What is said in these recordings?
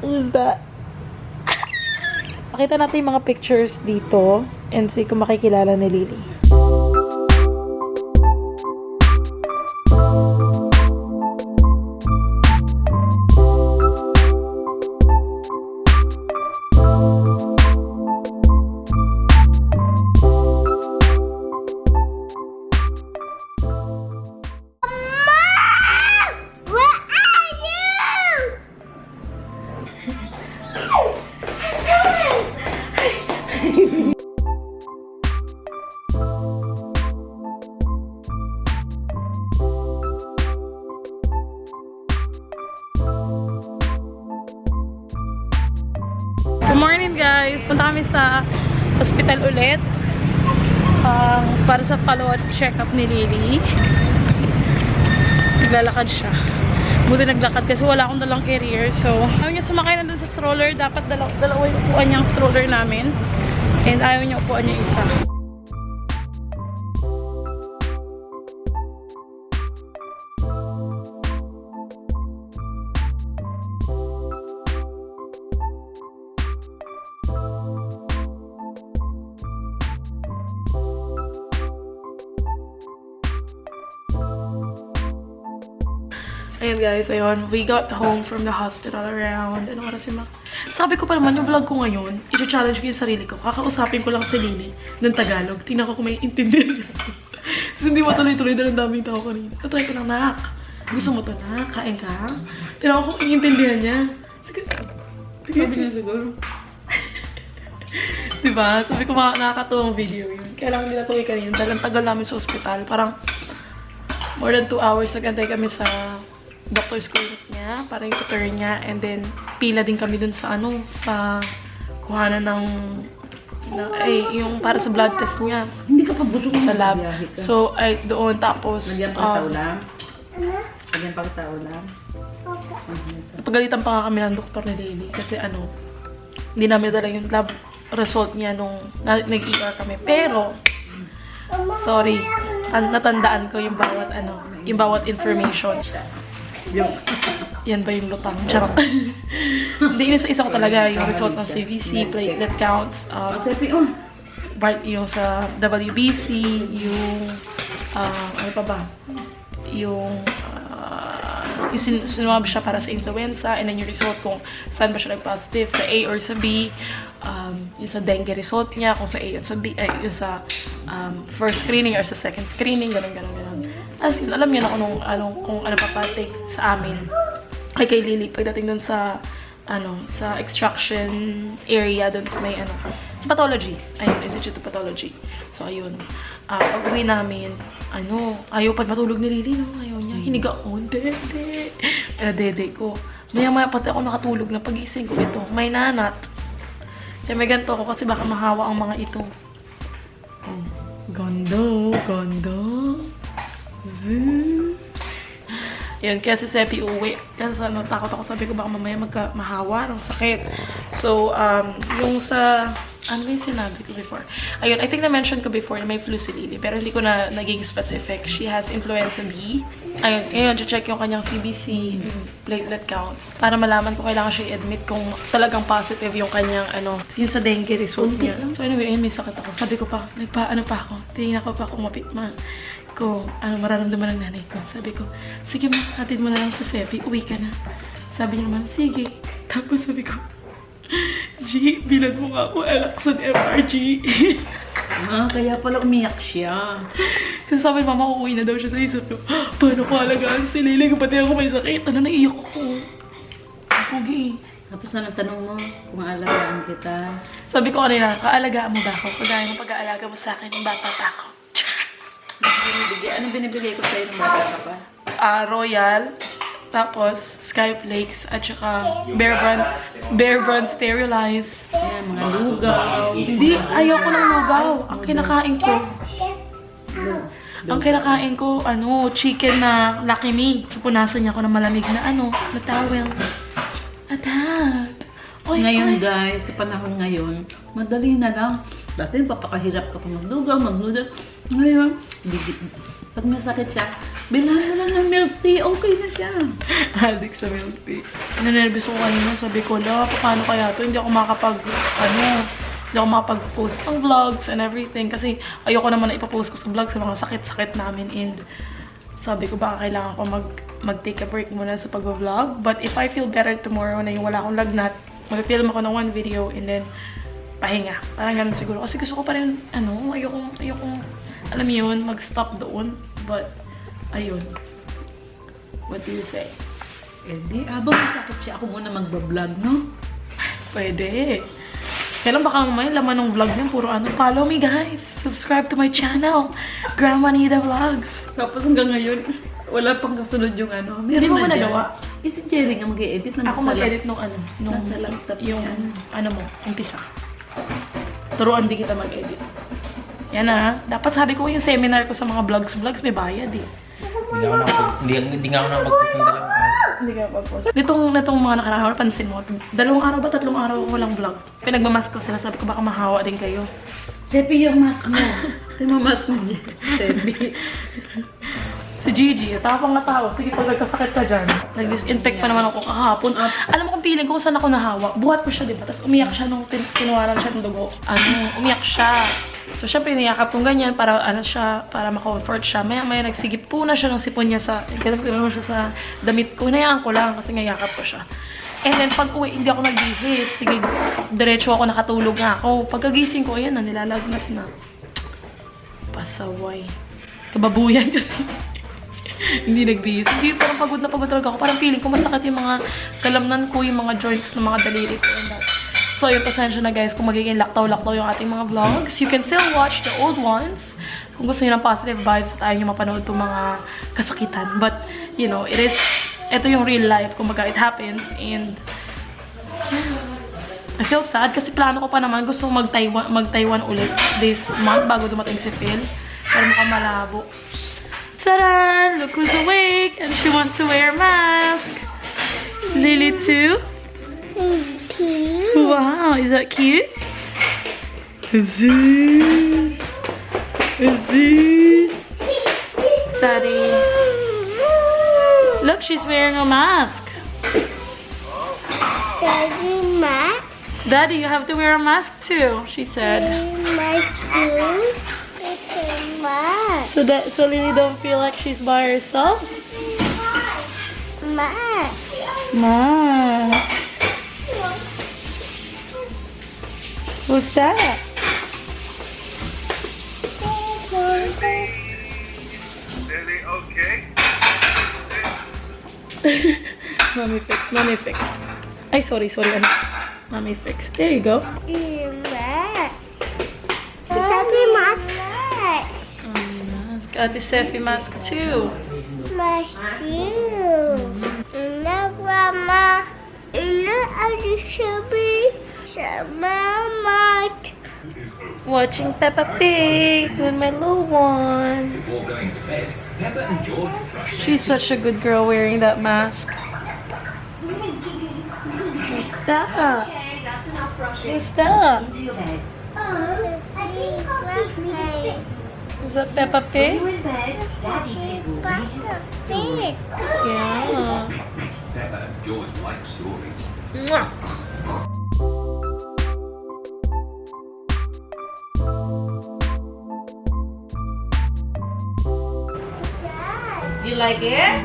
Who's that? Pakita natin yung mga pictures dito and see kung makikilala ni Lily. Good morning guys! Punta kami sa hospital ulit para sa follow-up check-up ni Lily. Naglalakad siya. Buti naglakad kasi wala akong dalang carrier. So, ayaw niya sumakay na dun sa stroller. Dapat dalawa yung upuan niyang stroller namin. And ayaw niya upuan niya isa. Ayan guys, ayun. We got home from the hospital around, ano oras yung sabi ko pa naman, yung vlog ko ngayon, i-challenge ko yung sarili ko. Kakausapin ko lang si Lily ng Tagalog. Tingnan ko kung may intindihan niya. Kasi hindi matuloy-tuloy dahil ang daming tao kanina. Tatry ko lang, nak. Gusto mo to, nak? Kain ka? Tingnan ko kung iintindihan niya. Sige. Sabi niya siguro. Diba? Sabi ko nakakatuwang video yun. Kaya lang nila tuloy kanina dahil ang tagal namin sa ospital. Parang more than 2 hours nag-antay kami sa doctor's clinic niya, para yung sa turn niya, and then pila din kami dun sa sa kuhanan ng yung para sa blood test niya. Hindi ka pa busog sa lab. So, ay doon, tapos Nagyan pang taulam? Nagyan pang taulam? napagalitan pa nga kami ng doktor ni Lily kasi hindi namin dala yung lab result niya nung nag-ER kami. Pero, sorry, natandaan ko yung bawat information. Yan ba yung lutang? Charot. Hindi, isa ko talaga yung result ng CVC, platelet counts, yung sa WBC, yung, ano pa ba? Yung sinwab siya para sa influenza, and then yung result kung saan ba siya nag-positive, sa A or sa B, yung sa dengue result niya, kung sa A or sa B, yung sa first screening or sa second screening, ganun. As in, alam niya na kung ano papatake sa amin. Ay kay Lily, pagdating dun sa sa extraction area dun sa may sa pathology. Ayun, Institute of Pathology. So, ayun. Pag-uwi namin, ayaw pa matulog ni Lily, no? Ayaw niya. Hiniga ko, dede. Dede ko. Maya-maya pati ako nakatulog na pag-ising ko ito. May nanat. Kaya may ganito ako kasi baka mahawa ang mga ito. Oh, ganda. Yun, kaya si Sepi uwi. Kasi takot ako, sabi ko baka mamaya mahawa ng sakit. So, yung sa, ano yung sinabi ko before? Ayun, I think na-mention ko before na may flu si Lily, pero hindi ko na naging specific. She has influenza B. Ayun, check yung kanyang CBC, platelet counts, para malaman kung kailangan siya i-admit kung talagang positive yung kanyang, yun sa dengue result niya. So, anyway, ayun, may sakit ako. Sabi ko pa, ako, tingnan ko pa kung kung mararamdaman ng nanay ko. Sabi ko, sige ma, hatid mo na lang sa Sepi, uwi ka na. Sabi niya naman, sige. Tapos sabi ko, G, bilan mo nga ako, alak sa FRG. Kaya pala umiyak siya. Kasi sabi mama, uuwi na daw siya sa isip ko. Paano ko alagaan si Lily? Pati ako may sakit. Naiyak ko. Pugi. Tapos na nagtanong mo kung alagaan kita. Sabi ko kanina, kaalagaan mo ba ako? Kagaya ng pag-aalaga mo sa akin ng bata pa ako. Anong binibigay ko sa'yo ng bata ka pa? Royal, tapos Sky Flakes, at saka Bear Brand Sterilized. Ayan, mga lugaw. Hindi, ayoko ng lugaw. Ang kinakain ko, chicken na Lucky Me. Punasan niya ako ng malamig na na towel. Ngayon guys, sa panahon ngayon, madali na lang. Dati papakahirap ka pa maglugaw. Ngayon, pag may sakit siya, Bilhan mo lang ng milk tea. Okay na siya. Addict sa milk tea. Nanervous ako kanina. Sabi ko, la, paano kaya to? Hindi ako hindi ako makapag-post ng vlogs and everything. Kasi ayoko naman na ipapost ko sa vlog sa mga sakit-sakit namin. And sabi ko, baka kailangan ko mag-take a break muna sa pag-vlog. But if I feel better tomorrow na yung wala akong lagnat, mag-film ako ng one video and then pahinga. Parang ganun siguro. Kasi gusto ko pa rin, ayokong, alam mo yun, mag-stop doon. But, ayun. What do you say? Eh di, habang masakit siya, ako muna magbablog, no? Pwede. Kailan baka mamaya laman ng vlog niya, puro follow me guys! Subscribe to my channel! Grandma Nida Vlogs! Tapos hanggang ngayon, wala pang kasunod yung Hindi mo na nagawa? dyan. Si Jerry nga mag-i-edit na Ako mag-edit nung nasa laptop yung, niya. umpisa. Turuan din kita mag-edit. Yan dapat sabi ko yung seminar ko sa mga vlogs, may bayad eh. Hindi nga ako nakapag-post ng dalawang araw. Hindi ka pa-post. Nitong mga nakaraan, pansin mo, 2 araw ba, 3 araw walang vlog. Pinagmamask ko sila, sabi ko baka mahawa din kayo. Sepi yung mask mo. Ito yung mask mo, Sepi. Si Gigi, tapang na tao. Sige, pag nagkasakit ka dyan. Nag-disinfect pa naman ako kahapon. Alam mo kung feeling ko kung saan ako nahawa. Buhat ko siya, diba? Tapos umiyak siya nung kinuwaran siya ng dugo. Umiyak siya. So, syempre, niyakap kong ganyan para, para ma-comfort siya. Maya nagsigip po na siya ng sipon niya kinapin siya sa damit ko. Hinayaan ko lang kasi ngayakap ko siya. And then, pag uwi, hindi ako nagbihis. Sige, diretso ako, nakatulog nga ako. Pagkagising ko, ayan na, nilalagnat na. Pasaway. Kababuyan kasi. Hindi nagbihis. Hindi, parang pagod na pagod talaga ako. Parang feeling ko masakit yung mga kalamnan ko, yung mga joints ng mga daliri ko. And that. So, yung pasensya na guys, kung magiging laktaw-laktaw yung ating mga vlogs, you can still watch the old ones. Kung gusto niyo ng positive vibes at ayaw niyo mapanood itong mga kasakitan. But, you know, ito yung real life. Kumbaga, it happens. And, I feel sad kasi plano ko pa naman. Gusto ko mag-Taiwan ulit this month bago dumating si Phil. Pero mukhang malabo. Ta-da! Look who's awake! And she wants to wear a mask! Lily too? Wow, is that cute? Aziz! Aziz! Daddy! Look, she's wearing a mask! Daddy, mask? Daddy, you have to wear a mask too, she said. My shoes? It's a mask. So Lily don't feel like she's by herself? Mask. Mask! Who's that? Lily, okay? Mommy fix. Ay, sorry, Mommy fix. There you go. Mask. Daddy, mask. Mask. Ate Sefi mask too. Mask too. No, Grandma. Look at the shabby. Mama. Watching Peppa Pig with my little one. Before going to bed, Peppa and George brushed She's such a good girl wearing that mask. What's that? Okay, that's enough brushing. What's that? Into your beds. Is that Peppa When Pig? you're in bed, Daddy Pig will read you a story. Yeah. Peppa and George like stories. Mwah. You like it?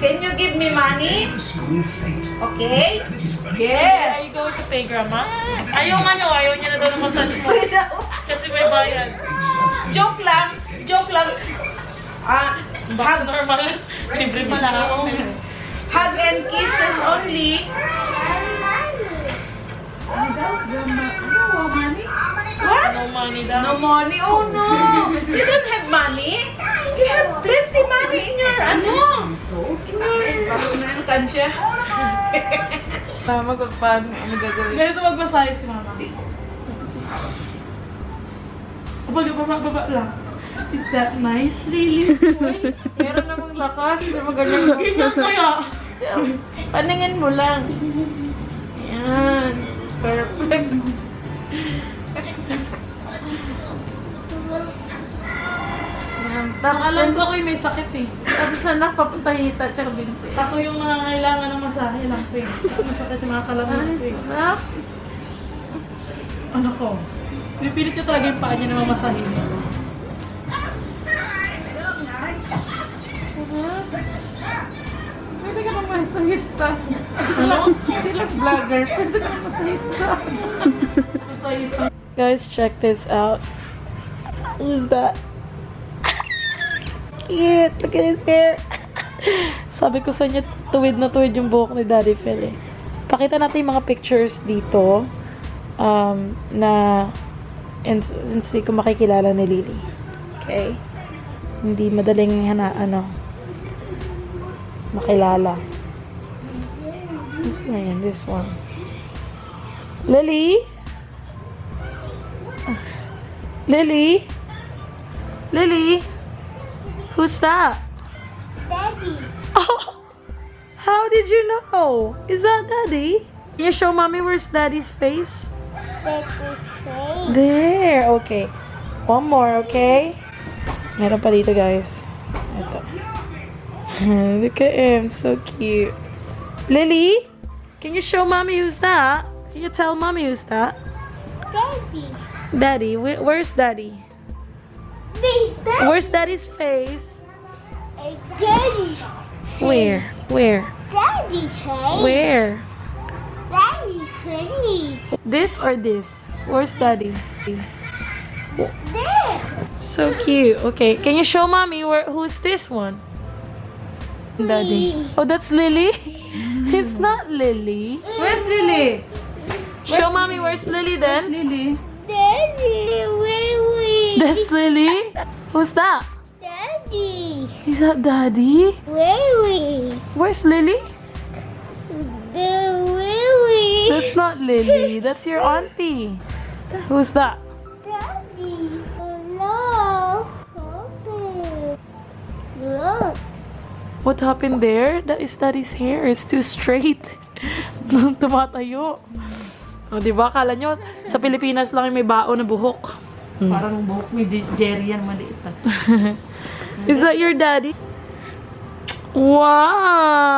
Can you give me money? The school fete. Okay? And it is running. Are you going to pay Grandma? Ayaw niya na daw ng massage mo. Kasi may bayad. Joke lang. Baka normal. Libre pa lang ako. Hug and kisses only. Ano daw? No money? What? No money daw. No money? Oh no! You don't have money? You have plenty money in your in your kansya. Magpapano? Ano gagawin? Ganito magmasahe si Mama. Baba lang. Is that nice, Lily? Meron namang lakas. Hindi mo ganyan. Ganyan kaya. Paningin mo lang. Yan. Perfect. Tapos Alam ko ako'y may sakit eh. tapos anak, papatahita, tsaka binti. Ako yung nangangailangan ng masahe lang po eh. Kasi masakit yung mga kalamit ko eh. Sarap. Ano ko? Pipilit ko talaga yung paa niya na mamasahin niya. Pwede ka naman masahista. Ano? Hindi lang vlogger. Pwede ka naman masahista. Guys, check this out. Who's that? Cute! Look at his hair! Sabi ko sa inyo, tuwid na tuwid yung buhok ni Daddy Phil eh. Pakita natin yung mga pictures dito na hindi ko makikilala ni Lily. Okay? Hindi madaling makilala. This na yan, this one. Lily? Lily? Lily? Who's that? Daddy. Oh, how did you know? Is that Daddy? Can you show Mommy where's Daddy's face? Daddy's face. There. Okay. One more, okay? Meron pa dito, guys. Ito. Look at him. So cute. Lily? Can you show Mommy who's that? Can you tell Mommy who's that? Daddy. Daddy. Where's Daddy? Daddy. Where's Daddy's face? Daddy. Where? Where? Daddy's face. Where? Daddy's face. This or this? Where's Daddy? There. So cute. Okay, can you show Mommy who's this one? Daddy. Oh, that's Lily? It's not Lily. Where's Lily? Show Mommy where's Lily then? Lily. Daddy. Wait. That's Lily? Who's that? Daddy. Is that Daddy? Wait. Where's Lily? The wee. That's not Lily. That's your auntie. Who's that? Daddy. Hello. Open. Look. What happened there? That is Daddy's hair. It's too straight. Tumatayo. O, diba? Akala nyo, sa Pilipinas lang yung may bao na buhok. Parang buhok ni Jerry yan, maliit. Is that your daddy? Wow!